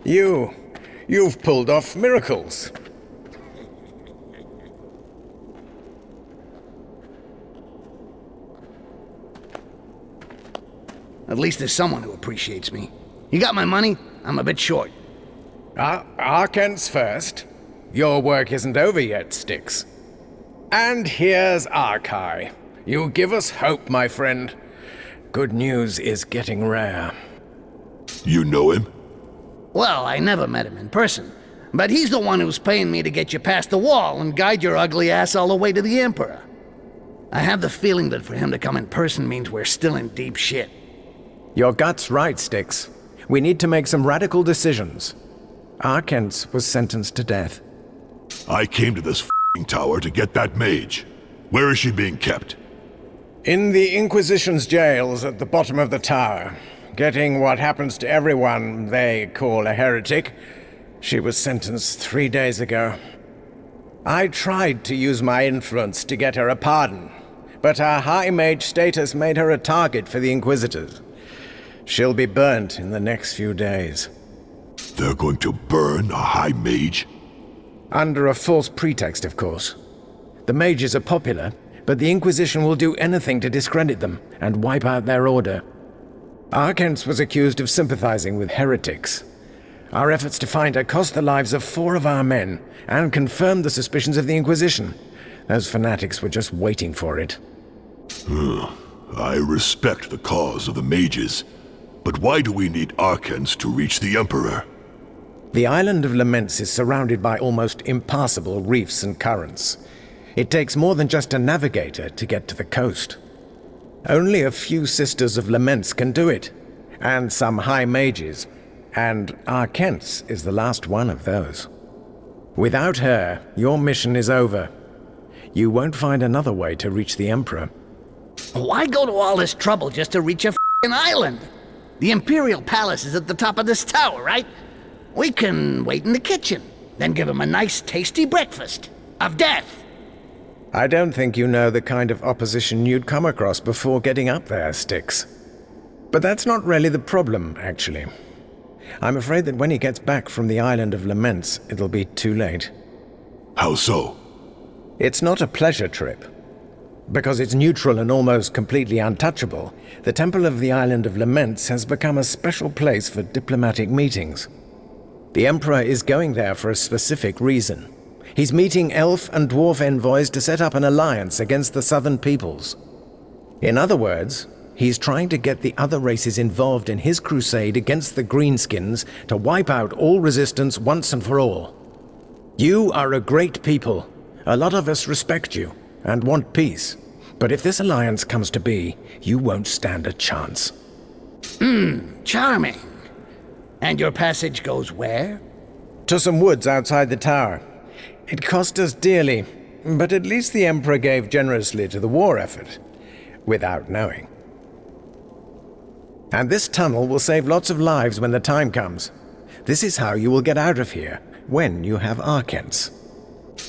You've pulled off miracles. At least there's someone who appreciates me. You got my money? I'm a bit short. Arcans first. Your work isn't over yet, Styx. And here's Arkai. You give us hope, my friend. Good news is getting rare. You know him? Well, I never met him in person, but he's the one who's paying me to get you past the wall and guide your ugly ass all the way to the Emperor. I have the feeling that for him to come in person means we're still in deep shit. Your gut's right, Styx. We need to make some radical decisions. Arcans was sentenced to death. I came to this f***ing tower to get that mage. Where is she being kept? In the Inquisition's jails at the bottom of the tower, getting what happens to everyone they call a heretic. She was sentenced 3 days ago. I tried to use my influence to get her a pardon, but her high mage status made her a target for the Inquisitors. She'll be burnt in the next few days. They're going to burn a high mage? Under a false pretext, of course. The mages are popular, but the Inquisition will do anything to discredit them and wipe out their order. Arcans was accused of sympathizing with heretics. Our efforts to find her cost the lives of 4 of our men and confirmed the suspicions of the Inquisition. Those fanatics were just waiting for it. I respect the cause of the mages, but why do we need Arcans to reach the Emperor? The island of Laments is surrounded by almost impassable reefs and currents. It takes more than just a navigator to get to the coast. Only a few Sisters of Laments can do it, and some high mages, and Arcans is the last one of those. Without her, your mission is over. You won't find another way to reach the Emperor. Why go to all this trouble just to reach a f***ing island? The Imperial Palace is at the top of this tower, right? We can wait in the kitchen, then give him a nice tasty breakfast of death. I don't think you know the kind of opposition you'd come across before getting up there, Styx. But that's not really the problem, actually. I'm afraid that when he gets back from the Island of Laments, it'll be too late. How so? It's not a pleasure trip. Because it's neutral and almost completely untouchable, the Temple of the Island of Laments has become a special place for diplomatic meetings. The Emperor is going there for a specific reason. He's meeting elf and dwarf envoys to set up an alliance against the southern peoples. In other words, he's trying to get the other races involved in his crusade against the Greenskins to wipe out all resistance once and for all. You are a great people. A lot of us respect you and want peace. But if this alliance comes to be, you won't stand a chance. Charming. And your passage goes where? To some woods outside the tower. It cost us dearly, but at least the Emperor gave generously to the war effort, without knowing. And this tunnel will save lots of lives when the time comes. This is how you will get out of here, when you have Arcans.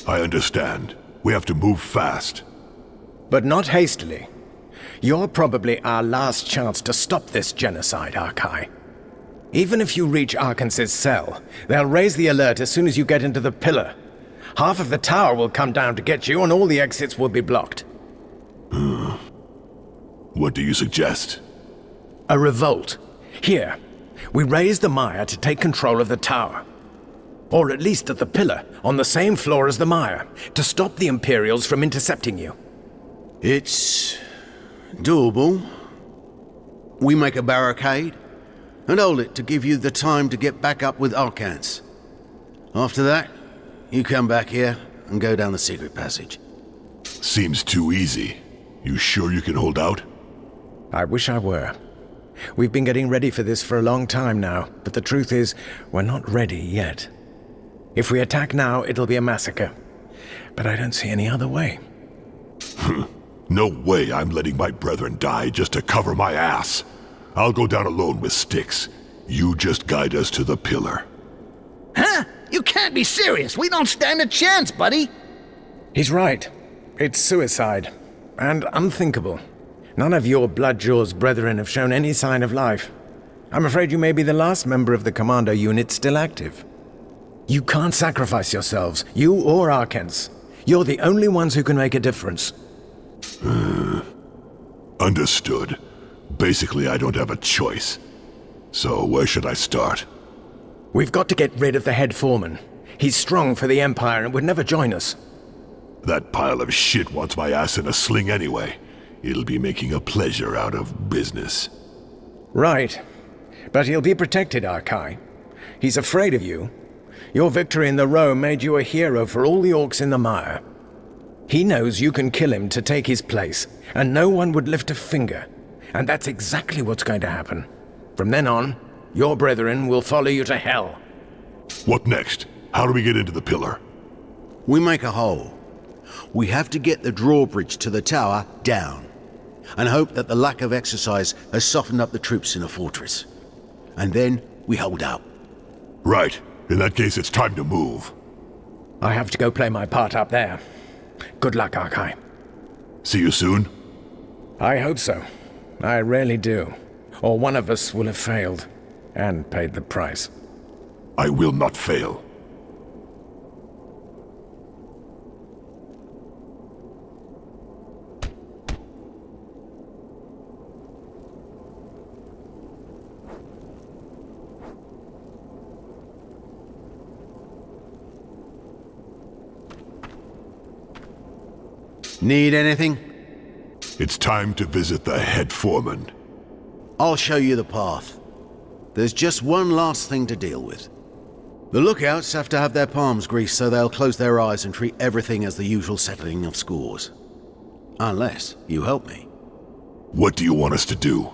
I understand. We have to move fast. But not hastily. You're probably our last chance to stop this genocide, Arkai. Even if you reach Arkans's cell, they'll raise the alert as soon as you get into the pillar. Half of the tower will come down to get you, and all the exits will be blocked. What do you suggest? A revolt. Here, we raise the Mire to take control of the tower. Or at least at the pillar, on the same floor as the Mire, to stop the Imperials from intercepting you. It's doable. We make a barricade and hold it to give you the time to get back up with Arcans. After that, you come back here and go down the secret passage. Seems too easy. You sure you can hold out? I wish I were. We've been getting ready for this for a long time now, but the truth is, we're not ready yet. If we attack now, it'll be a massacre. But I don't see any other way. No way I'm letting my brethren die just to cover my ass. I'll go down alone with Styx. You just guide us to the pillar. Huh? You can't be serious. We don't stand a chance, buddy. He's right. It's suicide. And unthinkable. None of your blood-jaws brethren have shown any sign of life. I'm afraid you may be the last member of the commando unit still active. You can't sacrifice yourselves, you or Arkens. You're the only ones who can make a difference. Understood. Basically, I don't have a choice. So where should I start? We've got to get rid of the head foreman. He's strong for the Empire and would never join us. That pile of shit wants my ass in a sling anyway. It'll be making a pleasure out of business. Right. But he'll be protected, Arkai. He's afraid of you. Your victory in the Row made you a hero for all the orcs in the mire. He knows you can kill him to take his place, and no one would lift a finger. And that's exactly what's going to happen. From then on, your brethren will follow you to hell. What next? How do we get into the pillar? We make a hole. We have to get the drawbridge to the tower down, and hope that the lack of exercise has softened up the troops in the fortress. And then we hold out. Right. In that case, it's time to move. I have to go play my part up there. Good luck, Arkai. See you soon? I hope so. I really do. Or one of us will have failed, and paid the price. I will not fail. Need anything? It's time to visit the head foreman. I'll show you the path. There's just one last thing to deal with. The lookouts have to have their palms greased so they'll close their eyes and treat everything as the usual settling of scores. Unless you help me. What do you want us to do?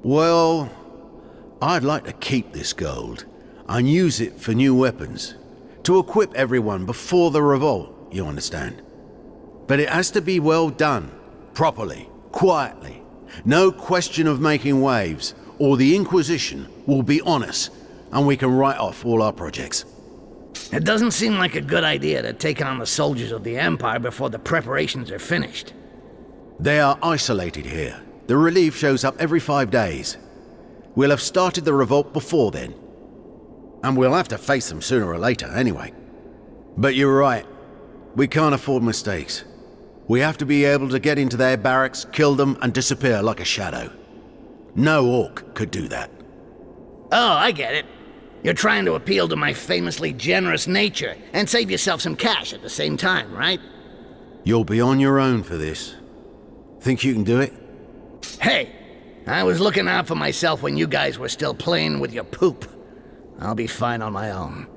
Well, I'd like to keep this gold and use it for new weapons. To equip everyone before the revolt, you understand? But it has to be well done, properly, quietly. No question of making waves, or the Inquisition will be on us, and we can write off all our projects. It doesn't seem like a good idea to take on the soldiers of the Empire before the preparations are finished. They are isolated here. The relief shows up every 5 days. We'll have started the revolt before then. And we'll have to face them sooner or later, anyway. But you're right. We can't afford mistakes. We have to be able to get into their barracks, kill them, and disappear like a shadow. No orc could do that. Oh, I get it. You're trying to appeal to my famously generous nature and save yourself some cash at the same time, right? You'll be on your own for this. Think you can do it? Hey, I was looking out for myself when you guys were still playing with your poop. I'll be fine on my own.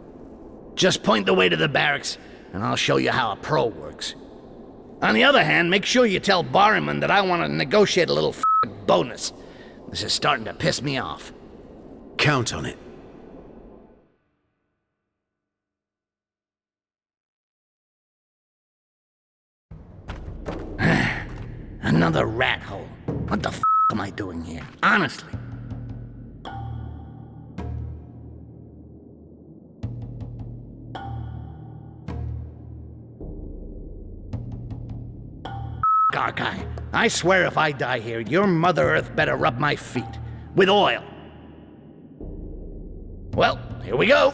Just point the way to the barracks, and I'll show you how a pro works. On the other hand, make sure you tell Barryman that I want to negotiate a little bonus. This is starting to piss me off. Count on it. Another rat hole. What the am I doing here? Honestly. Arkai, I swear if I die here, your Mother Earth better rub my feet. With oil. Well, here we go.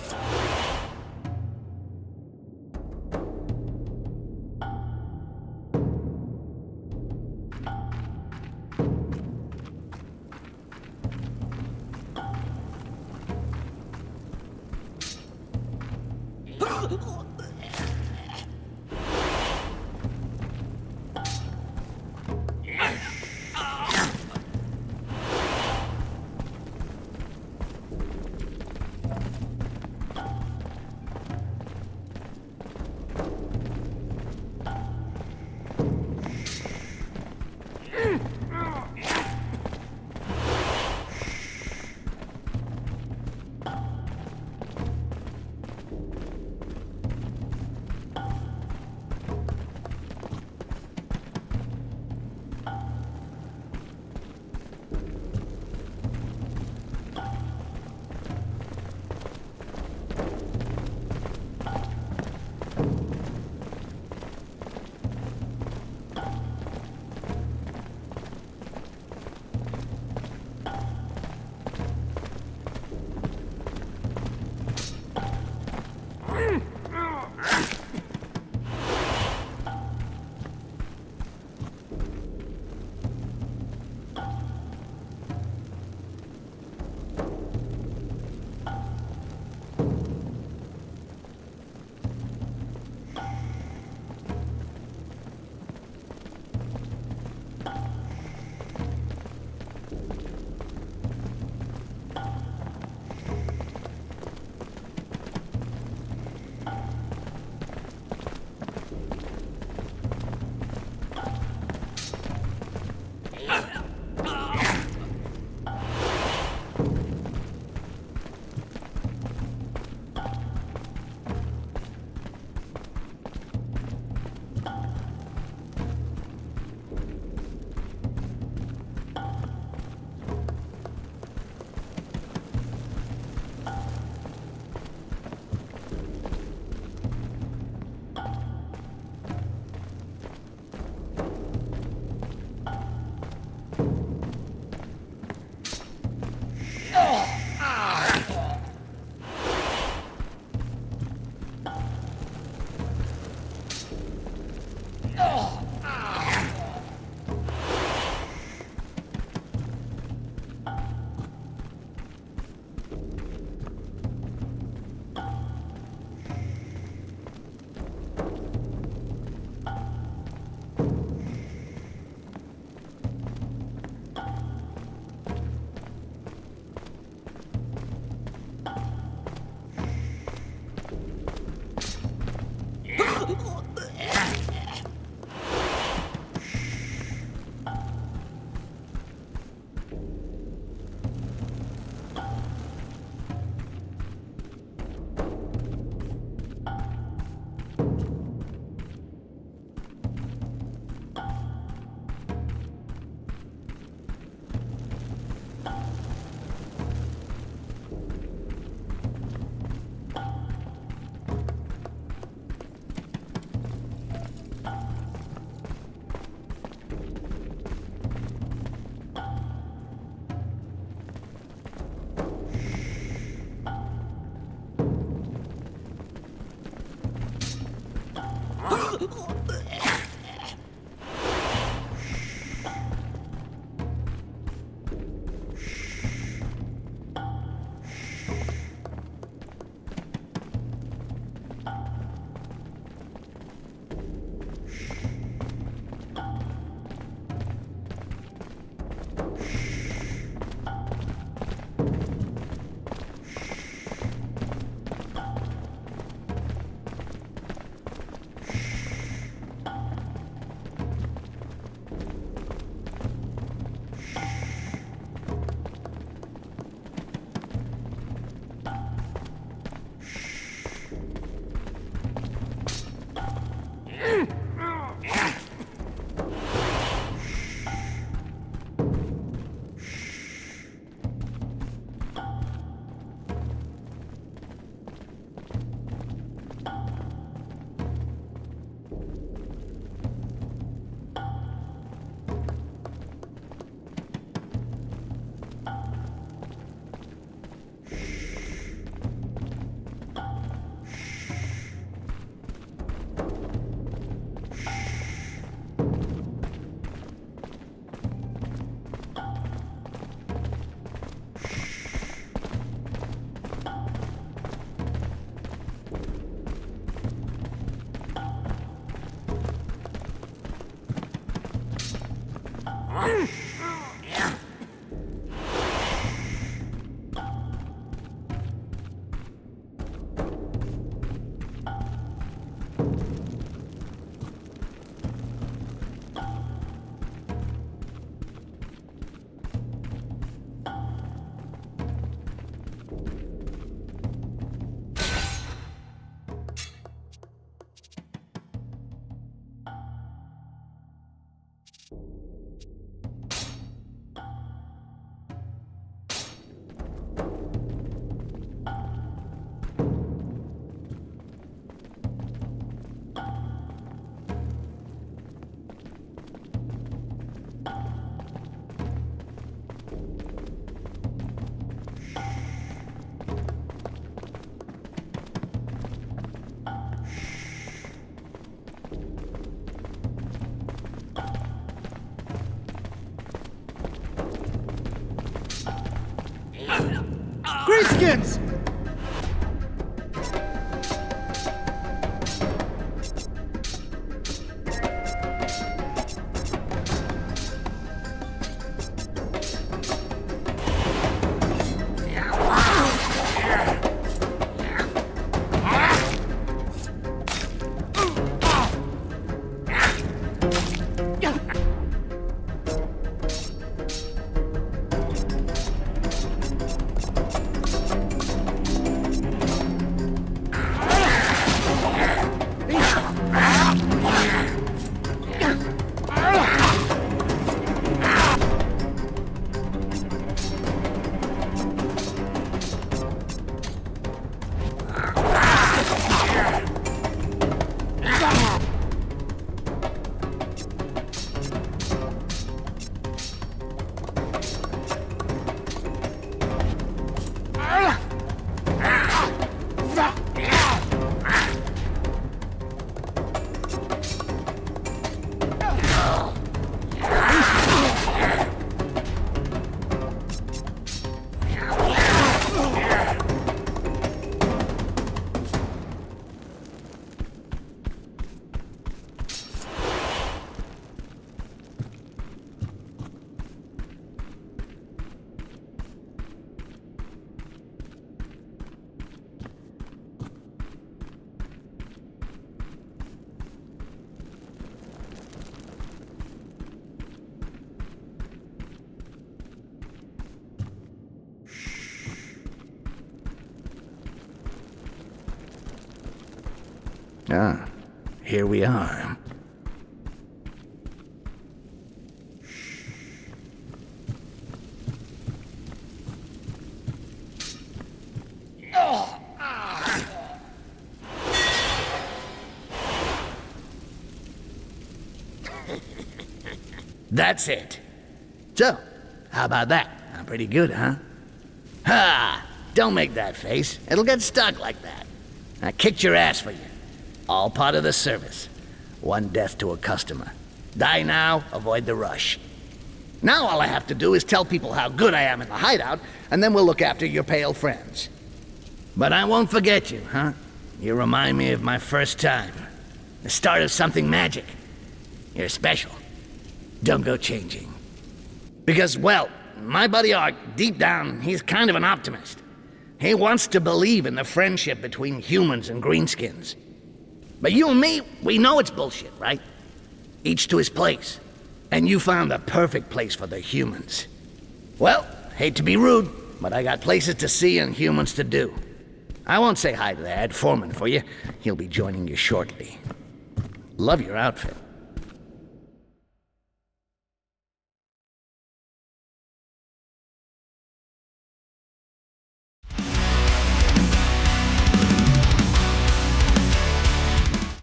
Greyskins! Ah, here we are. That's it. So, how about that? I'm pretty good, huh? Ha! Don't make that face. It'll get stuck like that. I kicked your ass for you. All part of the service. One death to a customer. Die now, avoid the rush. Now all I have to do is tell people how good I am in the hideout, and then we'll look after your pale friends. But I won't forget you, huh? You remind me of my first time. The start of something magic. You're special. Don't go changing. Because, well, my buddy Ark, deep down, he's kind of an optimist. He wants to believe in the friendship between humans and greenskins. But you and me, we know it's bullshit, right? Each to his place. And you found the perfect place for the humans. Well, hate to be rude, but I got places to see and humans to do. I won't say hi to the head foreman for you. He'll be joining you shortly. Love your outfit.